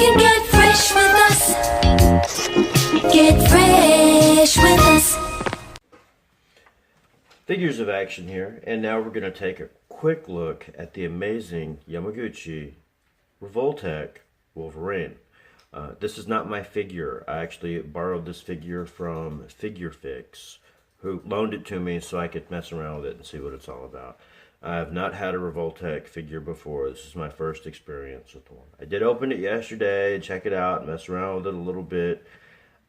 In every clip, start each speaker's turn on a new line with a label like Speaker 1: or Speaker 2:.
Speaker 1: can get fresh with us. Get fresh with us.
Speaker 2: Figures of action here, and now we're going to take a quick look at the amazing Yamaguchi Revoltech Wolverine. This is not my figure. I actually borrowed this figure from Figure Fix, who loaned it to me so I could mess around with it and see what it's all about. I have not had a Revoltech figure before. This is my first experience with one. I did open it yesterday, check it out, mess around with it a little bit.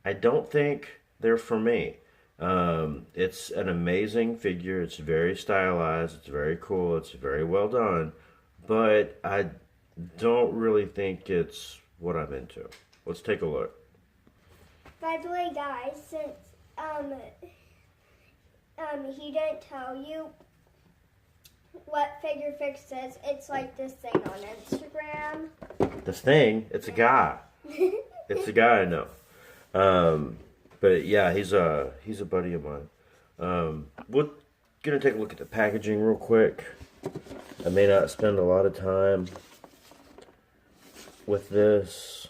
Speaker 2: I don't think they're for me. It's an amazing figure. It's very stylized. It's very cool. It's very well done. But I don't really think it's what I'm into. Let's take a look.
Speaker 3: By the way, guys, since he didn't tell you what Figure Fix is, it's like this thing on Instagram.
Speaker 2: This thing? It's a guy. It's a guy I know. But yeah, he's a buddy of mine. We're gonna take a look at the packaging real quick. I may not spend a lot of time with this.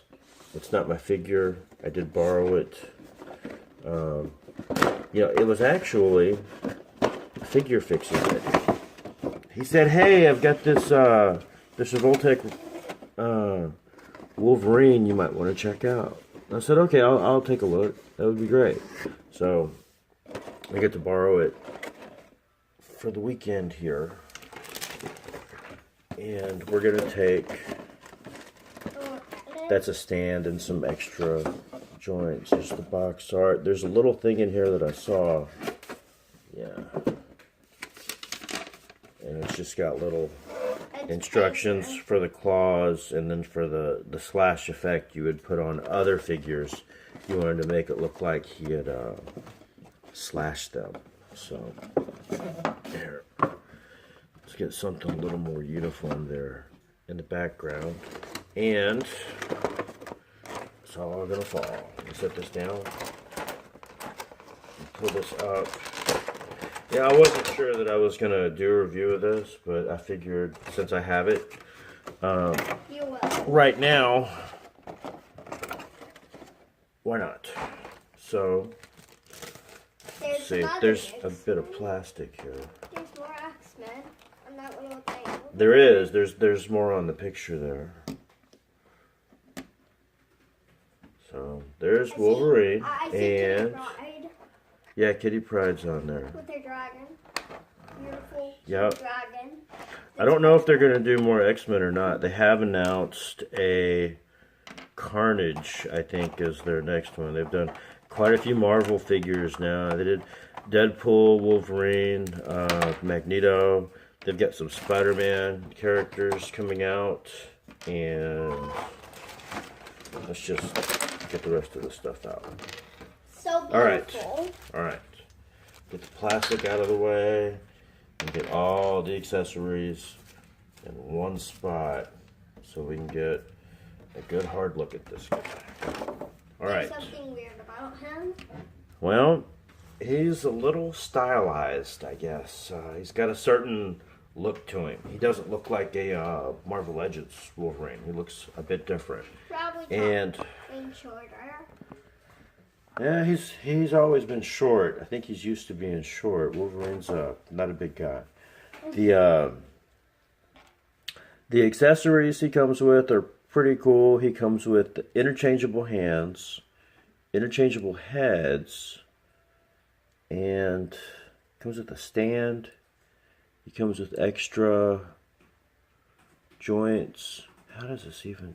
Speaker 2: It's not my figure. I did borrow it. It was actually Figure Fix's it. He said, "Hey, I've got this Revoltech Wolverine you might want to check out." I said, "Okay, I'll take a look. That would be great." So I get to borrow it for the weekend here, and we're gonna take. That's a stand and some extra joints. There's the box art. There's a little thing in here that I saw. Yeah. And it's just got little instructions for the claws, and then for the slash effect you would put on other figures. You wanted to make it look like he had slashed them. So, there. Let's get something a little more uniform there in the background. And it's all gonna fall. Let me set this down. Pull this up. Yeah, I wasn't sure that I was gonna do a review of this, but I figured since I have it,
Speaker 3: You will.
Speaker 2: right now, why not? So, let's see. There's a bit of plastic here.
Speaker 3: There's more X-Men on that little thing.
Speaker 2: There is. There's more on the picture there. So there's Wolverine,
Speaker 3: I see
Speaker 2: and
Speaker 3: Pride
Speaker 2: yeah, Kitty Pryde's on there.
Speaker 3: with their dragon. Beautiful
Speaker 2: Yep.
Speaker 3: dragon.
Speaker 2: I don't know if they're going to do more X-Men or not. They have announced a Carnage, I think, is their next one. They've done quite a few Marvel figures now. They did Deadpool, Wolverine, Magneto. They've got some Spider-Man characters coming out. And let's just get the rest of the stuff out.
Speaker 3: So beautiful.
Speaker 2: All right. Get the plastic out of the way and get all the accessories in one spot so we can get a good hard look at this guy. All right.
Speaker 3: There's something weird about him.
Speaker 2: Well, he's a little stylized, I guess. He's got a certain look to him. He doesn't look like a Marvel Legends Wolverine. He looks a bit different.
Speaker 3: Probably
Speaker 2: And
Speaker 3: shorter.
Speaker 2: yeah, he's always been short. I think he's used to being short. Wolverine's not a big guy. The accessories he comes with are pretty cool. He comes with interchangeable hands, interchangeable heads, and comes with a stand. He comes with extra joints. How does this even?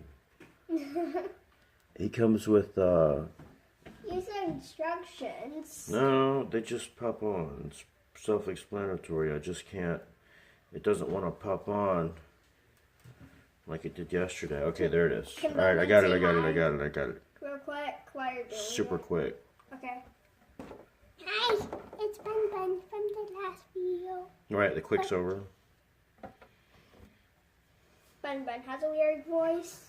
Speaker 2: He comes with
Speaker 3: These are instructions.
Speaker 2: no, they just pop on. It's self-explanatory. I just can't. It doesn't want to pop on like it did yesterday. Okay, there it is. All right, I got it.
Speaker 3: Real quick, while you're doing
Speaker 2: Super
Speaker 3: it.
Speaker 2: quick.
Speaker 3: Okay. Hi, it's Ben Ben from the last video.
Speaker 2: All right, the quick's over.
Speaker 3: Ben Ben has a weird voice.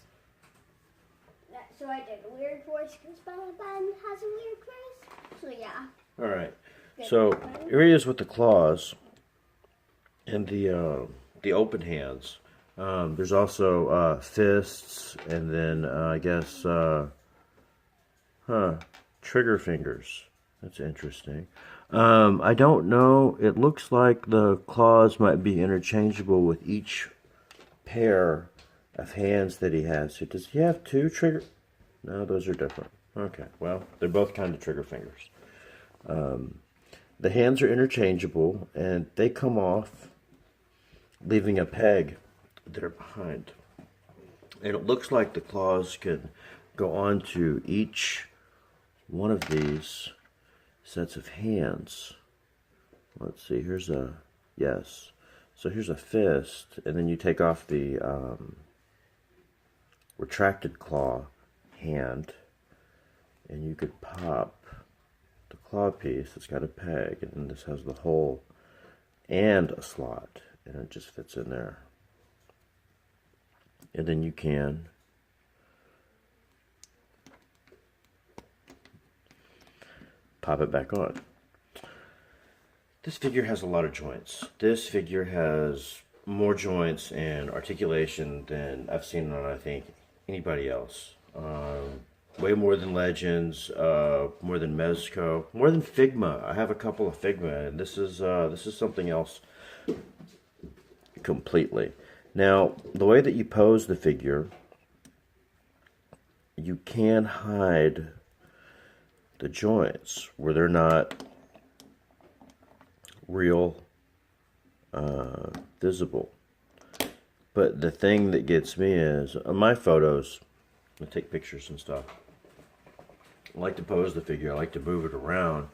Speaker 3: So I did a weird voice because Ben Ben has a weird voice. So yeah.
Speaker 2: All right. So here he is with the claws and the open hands. There's also fists, and then I guess trigger fingers. That's interesting. I don't know. It looks like the claws might be interchangeable with each pair of hands that he has. So does he have two trigger? No, those are different. Okay, well, they're both kind of trigger fingers. The hands are interchangeable, and they come off, leaving a peg there behind. And it looks like the claws can go onto each one of these sets of hands. Let's see, here's a, yes. So here's a fist, and then you take off the retracted claw hand, and you could pop the claw piece that's got a peg, and then this has the hole and a slot, and it just fits in there. And then you can pop it back on. This figure has a lot of joints. This figure has more joints and articulation than I've seen on, I think, anybody else. Way more than Legends, more than Mezco, more than Figma. I have a couple of Figma, and this is something else completely. Now, the way that you pose the figure, you can hide the joints where they're not real visible. But the thing that gets me is, on my photos, I take pictures and stuff. I like to pose the figure. I like to move it around.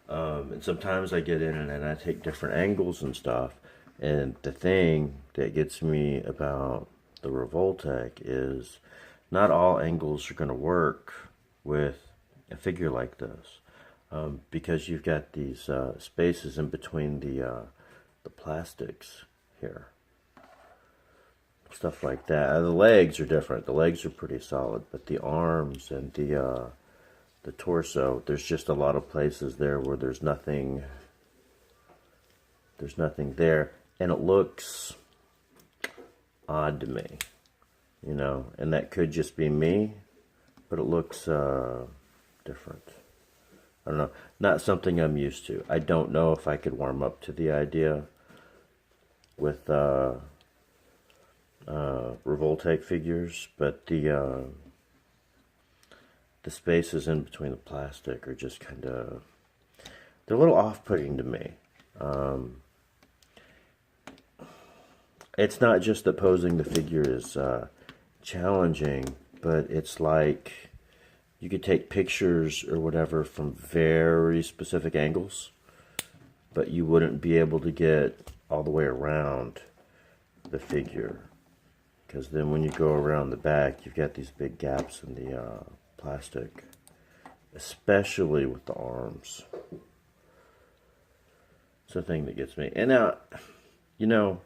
Speaker 2: And sometimes I get in and I take different angles and stuff. And the thing that gets me about the Revoltech is not all angles are going to work with a figure like this. Because you've got these spaces in between the plastics here. Stuff like that. The legs are different. The legs are pretty solid, but the arms and the torso, there's just a lot of places there where there's nothing there, and it looks odd to me, you know, and that could just be me, but it looks different. I don't know, not something I'm used to. I don't know if I could warm up to the idea with Revoltech figures, but the spaces in between the plastic are just kind of, they're a little off-putting to me. It's not just that posing the figure is challenging, but it's like you could take pictures or whatever from very specific angles, but you wouldn't be able to get all the way around the figure, because then when you go around the back, you've got these big gaps in the plastic, especially with the arms. It's the thing that gets me. And now, you know,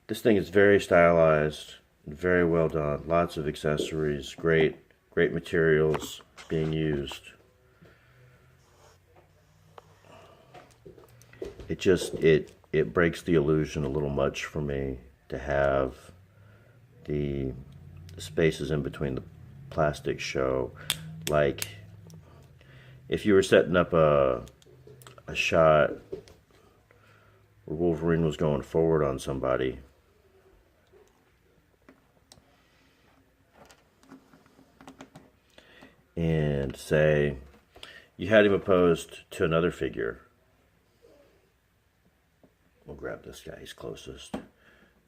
Speaker 2: this thing is very stylized, very well done, lots of accessories, great materials being used. It just, it breaks the illusion a little much for me to have the spaces in between the plastic show. Like, if you were setting up a shot where Wolverine was going forward on somebody, and say you had him opposed to another figure. We'll grab this guy, he's closest.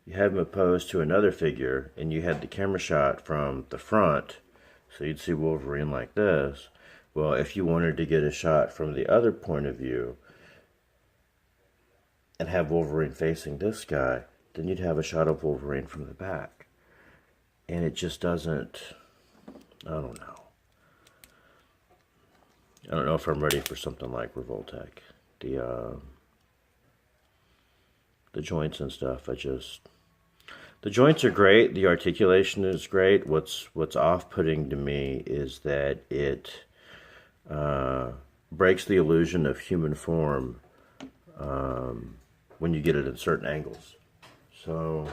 Speaker 2: You have him opposed to another figure, and you had the camera shot from the front, so you'd see Wolverine like this. Well, if you wanted to get a shot from the other point of view and have Wolverine facing this guy, then you'd have a shot of Wolverine from the back. And it just doesn't, I don't know. I don't know if I'm ready for something like Revoltech. The joints and stuff, the joints are great, the articulation is great. What's off-putting to me is that it breaks the illusion of human form when you get it at certain angles. So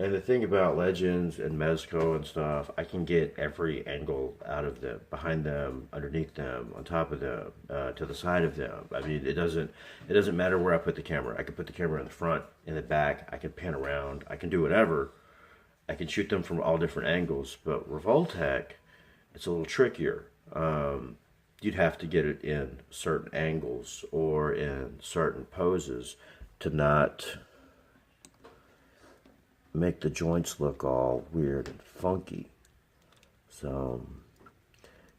Speaker 2: And the thing about Legends and Mezco and stuff, I can get every angle out of them, behind them, underneath them, on top of them, to the side of them. I mean, it doesn't matter where I put the camera. I can put the camera in the front, in the back. I can pan around. I can do whatever. I can shoot them from all different angles. But Revoltech, it's a little trickier. You'd have to get it in certain angles or in certain poses to not make the joints look all weird and funky. So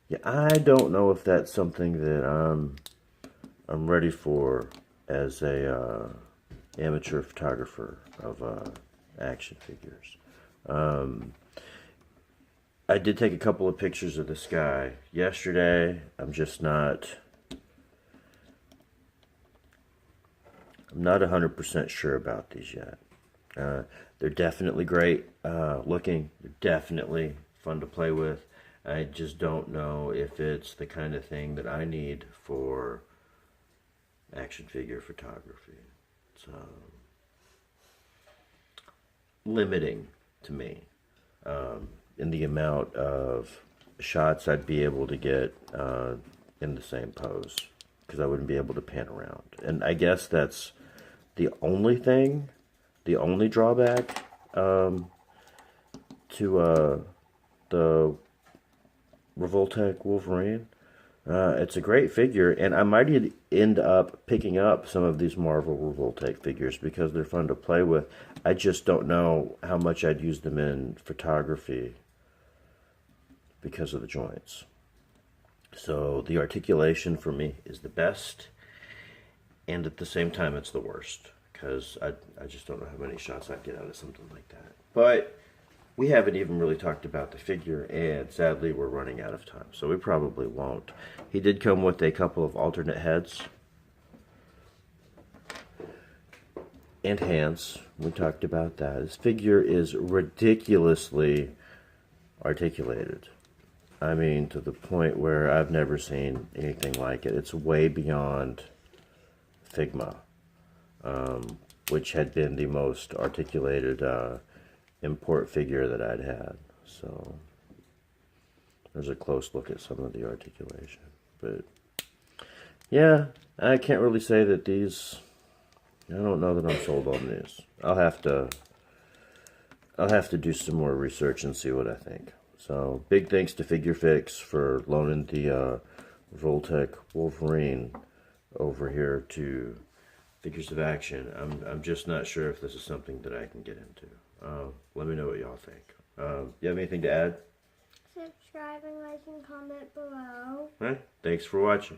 Speaker 2: yeah, I don't know if that's something that I'm ready for as a amateur photographer of action figures. I did take a couple of pictures of this guy yesterday. I'm not 100% sure about these yet. They're definitely great looking. They're definitely fun to play with. I just don't know if it's the kind of thing that I need for action figure photography. It's limiting to me in the amount of shots I'd be able to get in the same pose, because I wouldn't be able to pan around. And I guess that's the only thing, the only drawback to the Revoltech Wolverine. It's a great figure, and I might end up picking up some of these Marvel Revoltech figures because they're fun to play with. I just don't know how much I'd use them in photography because of the joints. So the articulation for me is the best, and at the same time it's the worst, because I just don't know how many shots I'd get out of something like that. But we haven't even really talked about the figure, and sadly we're running out of time, so we probably won't. He did come with a couple of alternate heads and hands. We talked about that. This figure is ridiculously articulated. I mean, to the point where I've never seen anything like it. It's way beyond Figma, which had been the most articulated import figure that I'd had. So there's a close look at some of the articulation. But yeah, I can't really say that these, I don't know that I'm sold on these. I'll have to do some more research and see what I think. So big thanks to Figure Fix for loaning the Revoltech Wolverine over here to Figures of Action. I'm just not sure if this is something that I can get into. Let me know what y'all think. You have anything to add?
Speaker 3: Subscribe and like and comment below.
Speaker 2: All right. Thanks for watching.